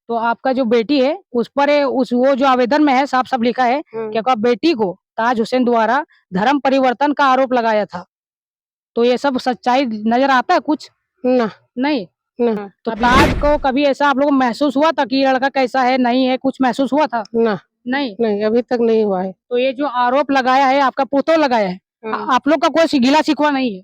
तो आपका जो बेटी है उस पर उस वो जो आवेदन में है साफ साफ लिखा है कि आपका बेटी को ताज हुसैन द्वारा धर्म परिवर्तन का आरोप लगाया था। तो ये सब सच्चाई नजर आता है कुछ? ना नहीं। ना तो ताज को कभी ऐसा आप लोगों को महसूस हुआ था कि ये लड़का कैसा है नहीं है, कुछ महसूस हुआ था? ना नहीं। नहीं अभी तक नहीं हुआ है। तो ये जो आरोप लगाया है आपका पुतोह लगाया है, आप लोग का कोई गिला शिकवा नहीं है?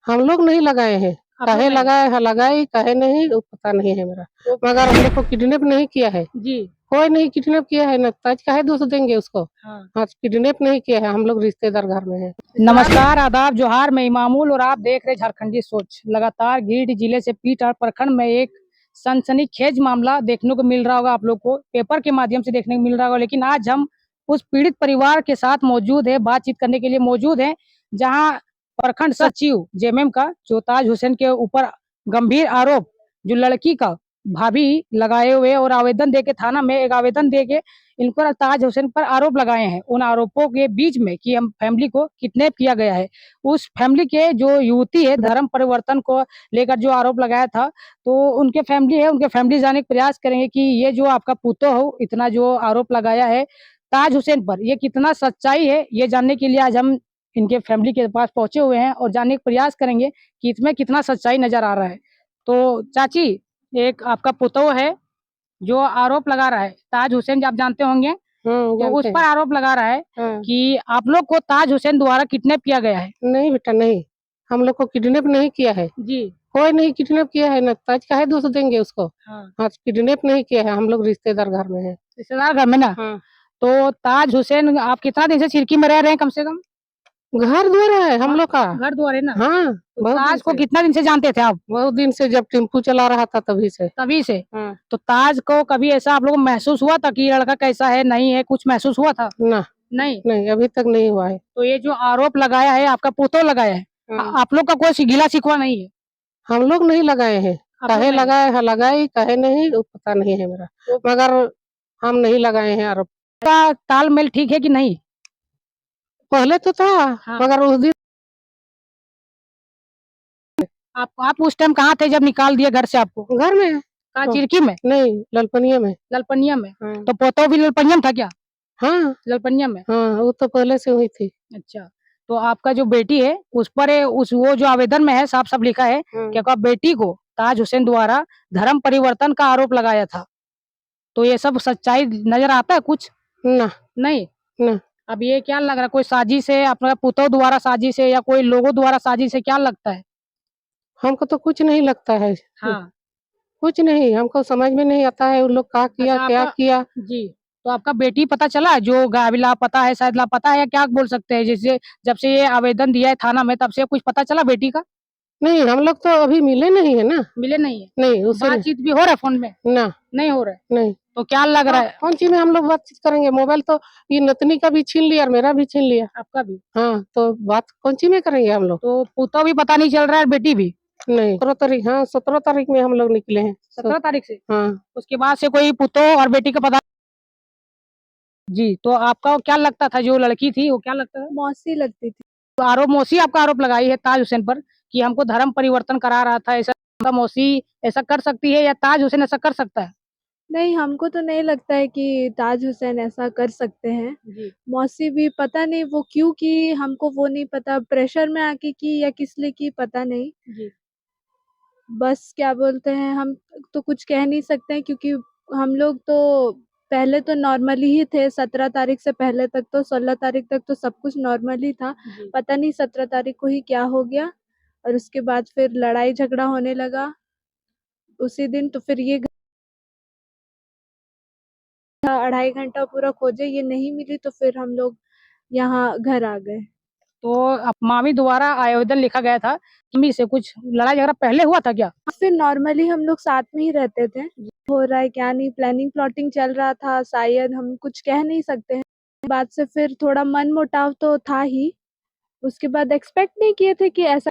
हम लोग नहीं लगाए हैं। आप लोग काहे नहीं? लगाए है, लगाई काहे नहीं वो पता नहीं है मेरा। मगर हम लोग को किडनैप नहीं किया है। जी। कोई नहीं किडनैप किया है ना, ताज काहे दोष देंगे उसको। हाँ। हाँ किडनैप नहीं किया है, हम लोग रिश्तेदार घर में है। नमस्कार, आदाब, जोहार, मैं इमामुल और आप देख रहे झारखंडी सोच। लगातार गिरिडीह जिले से पीटर प्रखंड में एक सनसनीखेज मामला देखने को मिल रहा होगा, आप लोग को पेपर के माध्यम से देखने को मिल रहा होगा। लेकिन आज हम उस पीड़ित परिवार के साथ मौजूद है, बातचीत करने के लिए मौजूद है, जहां प्रखंड सचिव जेएमएम का जो ताज हुसैन के ऊपर गंभीर आरोप जो लड़की का भाभी लगाए हुए और आवेदन देके थाना में एक आवेदन देके इनको ताज हुसैन पर आरोप लगाए हैं। उन आरोपों के बीच में कि हम फैमिली को किडनैप किया गया है, उस फैमिली के जो युवती है धर्म परिवर्तन को लेकर जो आरोप लगाया था, तो उनके फैमिली है, उनके फैमिली जाने का प्रयास करेंगे कि ये जो आपका पुतोह हो इतना जो आरोप लगाया है ताज हुसैन पर, ये कितना सच्चाई है, ये जानने के लिए आज हम इनके फैमिली के पास पहुंचे हुए हैं और जानने का प्रयास करेंगे कि इसमें कितना सच्चाई नजर आ रहा है। तो चाची, एक आपका पुतोह है जो आरोप लगा रहा है, ताज हुसैन, आप जानते होंगे, तो उस जानते पर हैं। आरोप लगा रहा है हाँ। कि आप लोग को ताज हुसैन द्वारा किडनैप किया गया है। नहीं बेटा नहीं, हम लोग को किडनैप नहीं किया है। जी। कोई नहीं किडनैप किया है ना, ताज काहे दोष देंगे उसको। हाँ। हाँ किडनैप नहीं किया है, हम लोग रिश्तेदार घर में है। रिश्तेदार घर में ना? हाँ। तो ताज हुसैन आप कितना दिन से चिरकी में रह रहे हैं कम से कम? घर द्वार है हम लोग का। घर द्वार है ना? हाँ तो बहुत दिन ताज को से, कितना दिन से जानते थे आप? बहुत दिन से जब टेम्पू चला रहा था तभी से। तभी से। हाँ। तो ताज को कभी ऐसा आप लोगों को महसूस हुआ था कि ये लड़का कैसा है नहीं है, कुछ महसूस हुआ था? ना नहीं। नहीं अभी तक नहीं हुआ है। तो ये जो आरोप लगाया है आपका पुतोह लगाया है, आप लोग का कोई गिला शिकवा नहीं है? हम लोग नहीं लगाए हैं। आप लोग काहे नहीं? लगाए है, लगाई काहे नहीं वो पता नहीं है मेरा। मगर हम नहीं लगाए हैं आरोप। का तालमेल ठीक है कि नहीं? पहले तो था। हाँ। मगर उस दिन आप उस टाइम कहाँ थे जब निकाल दिया घर से आपको? घर में। कहाँ, तो चिरकी में? नहीं ललपनिया में। ललपनिया में? हाँ। तो पोतो भी ललपनिया में था क्या? हाँ। ललपनिया में? हाँ वो तो पहले से हुई थी। अच्छा। तो आपका जो बेटी है उस पर उस वो जो आवेदन में है साफ साफ लिखा है कि आपका बेटी को ताज हुसैन द्वारा धर्म परिवर्तन का आरोप लगाया था। तो ये सब सच्चाई नजर आता है कुछ? ना नहीं। ना अब ये क्या लग रहा है, कोई साजिश है, अपना पुतोह द्वारा साजिश है या कोई लोगों द्वारा साजिश है, क्या लगता है? हमको तो कुछ नहीं लगता है। हाँ। कुछ नहीं, हमको समझ में नहीं आता है उन लोग क्या किया अच्छा, क्या आपका किया। जी, तो आपका बेटी पता चला जो लापता है, शायद लापता है या क्या बोल सकते हैं? जैसे जब से ये आवेदन दिया है थाना में तब से कुछ पता चला बेटी का? नहीं हम लोग तो अभी मिले नहीं है ना। मिले नहीं है? नहीं उससे बातचीत भी हो रहा है फोन में? ना नहीं हो रहा है? नहीं। तो क्या लग रहा है? कौन चीज में हम लोग बातचीत करेंगे, मोबाइल तो ये नतनी का भी छीन लिया और मेरा भी छीन लिया। आपका भी? हाँ तो बात कौन चीज में करेंगे हम लोग। तो पुतोह भी पता नहीं चल रहा है, बेटी भी? नहीं 17 तारीख, हाँ 17 तारीख में हम लोग निकले हैं। 17 तारीख से? हाँ। उसके बाद से कोई पुतोह और बेटी का पता? जी, तो आपका क्या लगता था, जो लड़की थी वो क्या लगता था? मौसी लगती थी। तो आरोप मौसी आपका आरोप लगाई है ताज हुसैन पर कि हमको धर्म परिवर्तन करा रहा था, ऐसा मौसी ऐसा कर सकती है या ताज हुसैन ऐसा कर सकता है? नहीं, हमको तो नहीं लगता है कि ताज हुसैन ऐसा कर सकते हैं। जी। मौसी भी पता नहीं वो क्यों की, हमको वो नहीं पता, प्रेशर में आके की या किस लिए की पता नहीं। जी। बस क्या बोलते हैं, हम तो कुछ कह नहीं सकते हैं क्योंकि हम लोग तो पहले तो नॉर्मली ही थे। 17 तारीख से पहले तक तो 16 तारीख तक तो सब कुछ नॉर्मल ही था। जी। पता नहीं 17 तारीख को ही क्या हो गया और उसके बाद फिर लड़ाई झगड़ा होने लगा उसी दिन। तो फिर ये 2.5 घंटा पूरा खोजे, ये नहीं मिली तो फिर हम लोग यहाँ घर आ गए। तो मामी द्वारा आवेदन लिखा गया था, मम्मी से कुछ लड़ाई झगड़ा पहले हुआ था क्या? फिर नॉर्मली हम लोग साथ में ही रहते थे। हो रहा है क्या नहीं, प्लानिंग प्लॉटिंग चल रहा था शायद, हम कुछ कह नहीं सकते हैं। बाद से फिर थोड़ा मन मुटाव तो था ही। उसके बाद एक्सपेक्ट नहीं किए थे कि ऐसा।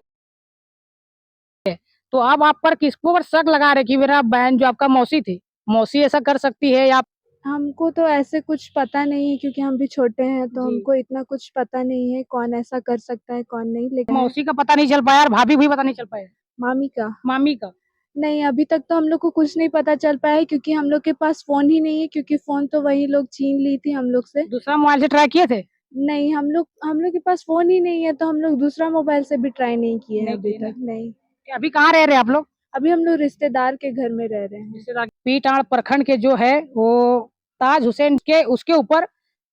तो अब आप पर किसको पर शक लगा रहे कि मेरा बहन जो आपका मौसी थी, मौसी ऐसा कर सकती है या? हमको तो ऐसे कुछ पता नहीं है क्योंकि हम भी छोटे हैं तो हमको इतना कुछ पता नहीं है कौन ऐसा कर सकता है कौन नहीं। लेकिन मौसी का पता नहीं चल पाया और भाभी भी पता नहीं चल पाया? मामी का मामी का? नहीं, अभी तक तो हम लोग को कुछ नहीं पता चल पाया है क्योंकि हम लोग के पास फोन ही नहीं है, क्योंकि फोन तो वही लोग छीन ली थी हम लोग से। दूसरा मोबाइल से ट्राई किए थे? नहीं, हम लोग के पास फोन ही नहीं है, तो हम लोग दूसरा मोबाइल से भी ट्राई नहीं किए हैं नहीं अभी किए ना? तक। नहीं, कि अभी कहाँ रह रहे हैं आप लोग? अभी हम लोग रिश्तेदार के घर में रह रहे हैं। रिश्तेदार पीटाड़ प्रखंड के जो है वो ताज हुसैन के उसके ऊपर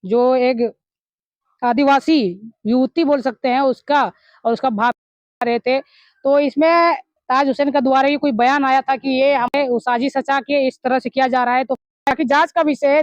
जो एक आदिवासी युवती बोल सकते हैं उसका और उसका भाग रहे थे। तो इसमें ताज हुसैन का द्वारा ये कोई बयान आया था कि ये हमें साजिश रचा के इस तरह से किया जा रहा है, तो बाकी जांच का विषय है।